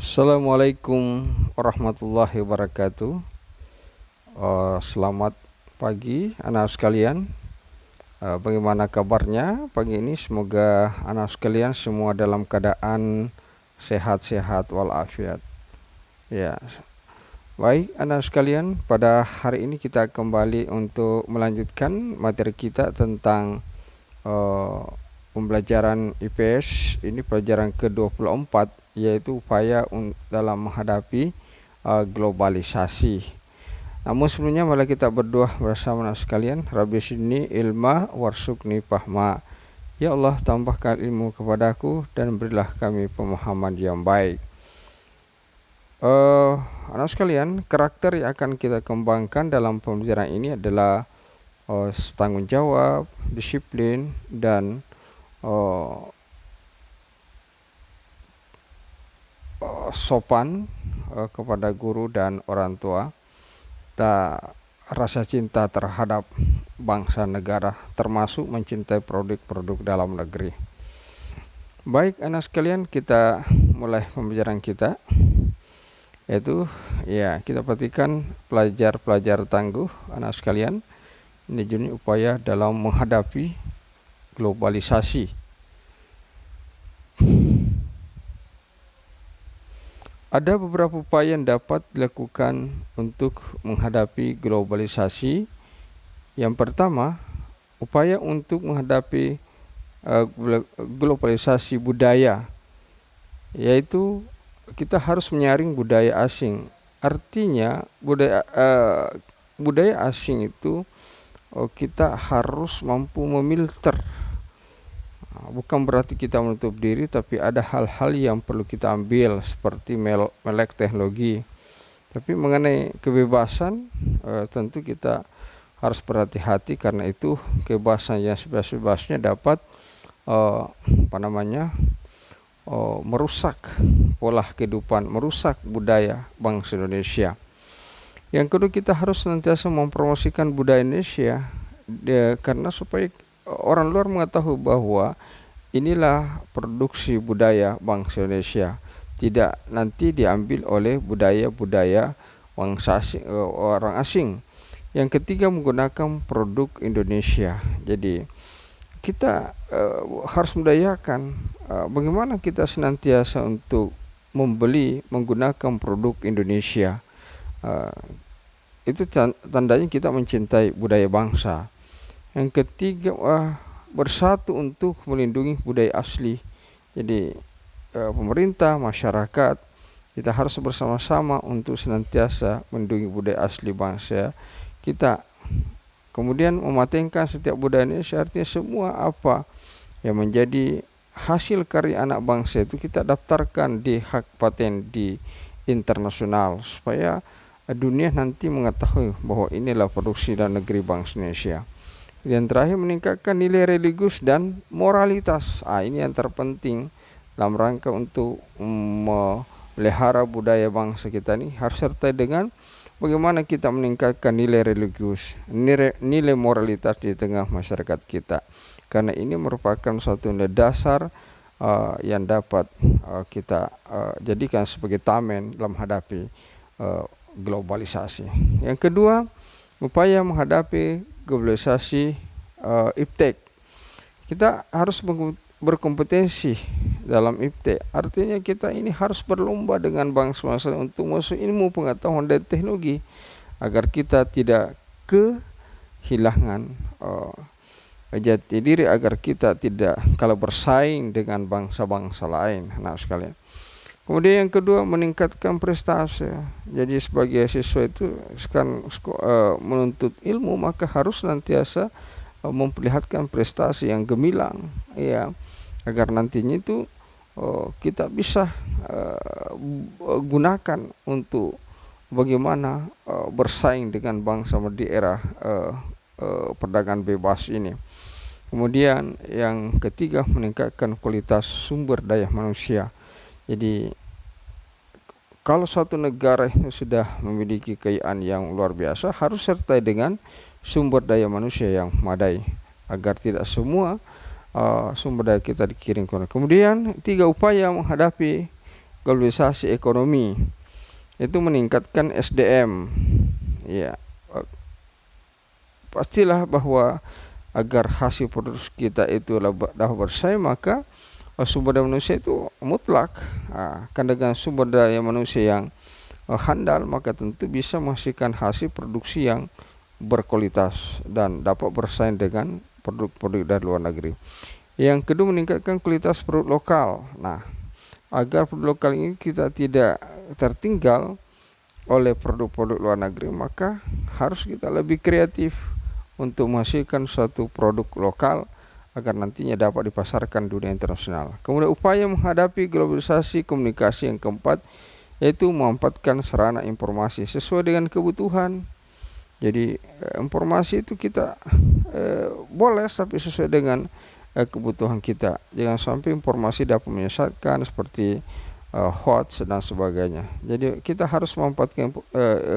Assalamualaikum warahmatullahi wabarakatuh. Selamat pagi anak sekalian. Bagaimana kabarnya pagi ini? Semoga anak sekalian semua dalam keadaan sehat-sehat walafiat. Ya, baik anak sekalian, pada hari ini kita kembali untuk melanjutkan materi kita tentang pembelajaran IPS. Ini pelajaran ke-24, yaitu upaya dalam menghadapi globalisasi. Namun sebelumnya mari kita berdoa bersama sekalian. Rabbi zidni ilma warzuqni fahma. Ya Allah, tambahkan ilmu kepadaku dan berilah kami pemahaman yang baik. Anak sekalian, karakter yang akan kita kembangkan dalam pembelajaran ini adalah tanggung jawab, disiplin, dan sopan kepada guru dan orang tua, rasa cinta terhadap bangsa negara, termasuk mencintai produk-produk dalam negeri. Baik anak sekalian, kita mulai pembelajaran kita, yaitu kita perhatikan pelajar-pelajar tangguh anak sekalian. Ini jenis upaya dalam menghadapi globalisasi. Ada beberapa upaya yang dapat dilakukan untuk menghadapi globalisasi. Yang pertama, upaya untuk menghadapi globalisasi budaya, yaitu kita harus menyaring budaya asing. Artinya budaya asing itu kita harus mampu memilter. Bukan berarti kita menutup diri, tapi ada hal-hal yang perlu kita ambil seperti melek teknologi. Tapi mengenai kebebasan, tentu kita harus berhati-hati, karena itu kebebasan yang sebebas-bebasnya dapat merusak pola kehidupan, merusak budaya bangsa Indonesia. Yang kedua, kita harus senantiasa mempromosikan budaya Indonesia, karena supaya orang luar mengetahui bahwa inilah produksi budaya bangsa Indonesia, tidak nanti diambil oleh budaya-budaya bangsa asing, orang asing. Yang ketiga, menggunakan produk Indonesia. Jadi kita harus mendayakan bagaimana kita senantiasa untuk menggunakan produk Indonesia. Itu tandanya kita mencintai budaya bangsa. Yang ketiga, bersatu untuk melindungi budaya asli. Jadi pemerintah, masyarakat, kita harus bersama-sama untuk senantiasa melindungi budaya asli bangsa kita. Kemudian mematenkan setiap budaya Indonesia, artinya semua apa yang menjadi hasil karya anak bangsa itu kita daftarkan di hak paten di internasional, supaya dunia nanti mengetahui bahwa inilah produksi dalam negeri bangsa Indonesia. Dan terakhir, meningkatkan nilai religius dan moralitas. Ini yang terpenting dalam rangka untuk memelihara budaya bangsa kita ini, harus sertai dengan bagaimana kita meningkatkan nilai religius, nilai moralitas di tengah masyarakat kita. Karena ini merupakan suatu nilai dasar yang dapat kita jadikan sebagai tamen dalam menghadapi globalisasi. Yang kedua, upaya menghadapi globalisasi iptek. Kita harus berkompetensi dalam iptek. Artinya kita ini harus berlomba dengan bangsa-bangsa untuk masuk ilmu, pengetahuan dan teknologi, agar kita tidak kehilangan jati diri, agar kita tidak kalah bersaing dengan bangsa-bangsa lain. Nah sekalian. Kemudian yang kedua, meningkatkan prestasi. Jadi sebagai siswa itu sekarang menuntut ilmu, maka harus nantiasa memperlihatkan prestasi yang gemilang, agar nantinya itu kita bisa gunakan untuk bagaimana bersaing dengan bangsa di era perdagangan bebas ini. Kemudian yang ketiga, meningkatkan kualitas sumber daya manusia. Jadi kalau suatu negara itu sudah memiliki kekayaan yang luar biasa, harus sertai dengan sumber daya manusia yang memadai, agar tidak semua sumber daya kita dikirim ke. Kemudian 3 upaya menghadapi globalisasi ekonomi itu meningkatkan SDM. Ya, pastilah bahwa agar hasil produksi kita itu dapat bersaing, maka sumber daya manusia itu mutlak. Kan dengan sumber daya manusia yang handal, maka tentu bisa menghasilkan hasil produksi yang berkualitas dan dapat bersaing dengan produk-produk dari luar negeri. Yang kedua, meningkatkan kualitas produk lokal. Nah, agar produk lokal ini kita tidak tertinggal oleh produk-produk luar negeri, maka harus kita lebih kreatif untuk menghasilkan suatu produk lokal agar nantinya dapat dipasarkan dunia internasional. Kemudian upaya menghadapi globalisasi komunikasi yang keempat, yaitu memanfaatkan sarana informasi sesuai dengan kebutuhan. Jadi informasi itu kita boleh tapi sesuai dengan kebutuhan kita. Jangan sampai informasi dapat menyesatkan seperti hoax dan sebagainya. Jadi kita harus memanfaatkan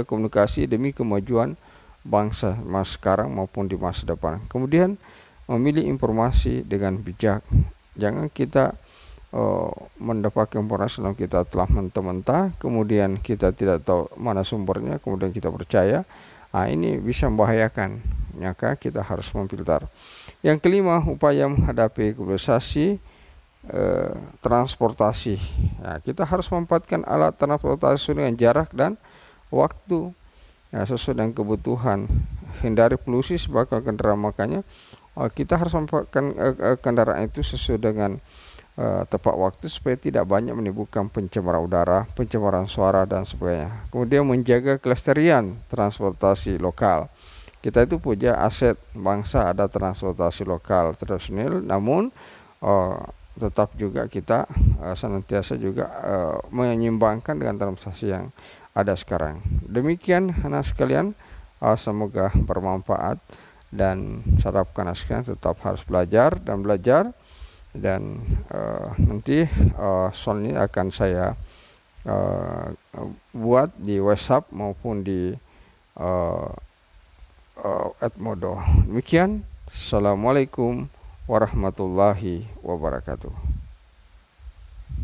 komunikasi demi kemajuan bangsa masa sekarang maupun di masa depan. Kemudian memilih informasi dengan bijak. Jangan kita mendapatkan informasi yang kita telah mentah-mentah, kemudian kita tidak tahu mana sumbernya, kemudian kita percaya. Ini bisa membahayakan. Maka kita harus memfilter. Yang kelima, upaya menghadapi globalisasi transportasi. Kita harus memanfaatkan alat transportasi dengan jarak dan waktu sesuai dengan kebutuhan. Hindari polusi sebagai kendaraan, makanya kita harus memanfaatkan kendaraan itu sesuai dengan tepat waktu supaya tidak banyak menimbulkan pencemaran udara, pencemaran suara dan sebagainya. Kemudian menjaga kelestarian transportasi lokal. Kita itu punya aset bangsa, ada transportasi lokal tradisional, namun tetap juga kita senantiasa juga menyeimbangkan dengan transportasi yang ada sekarang. Demikian anak sekalian, semoga bermanfaat dan saya harapkan anak sekalian tetap harus belajar dan nanti soal ini akan saya buat di WhatsApp maupun di Edmodo. Demikian, Assalamualaikum warahmatullahi wabarakatuh.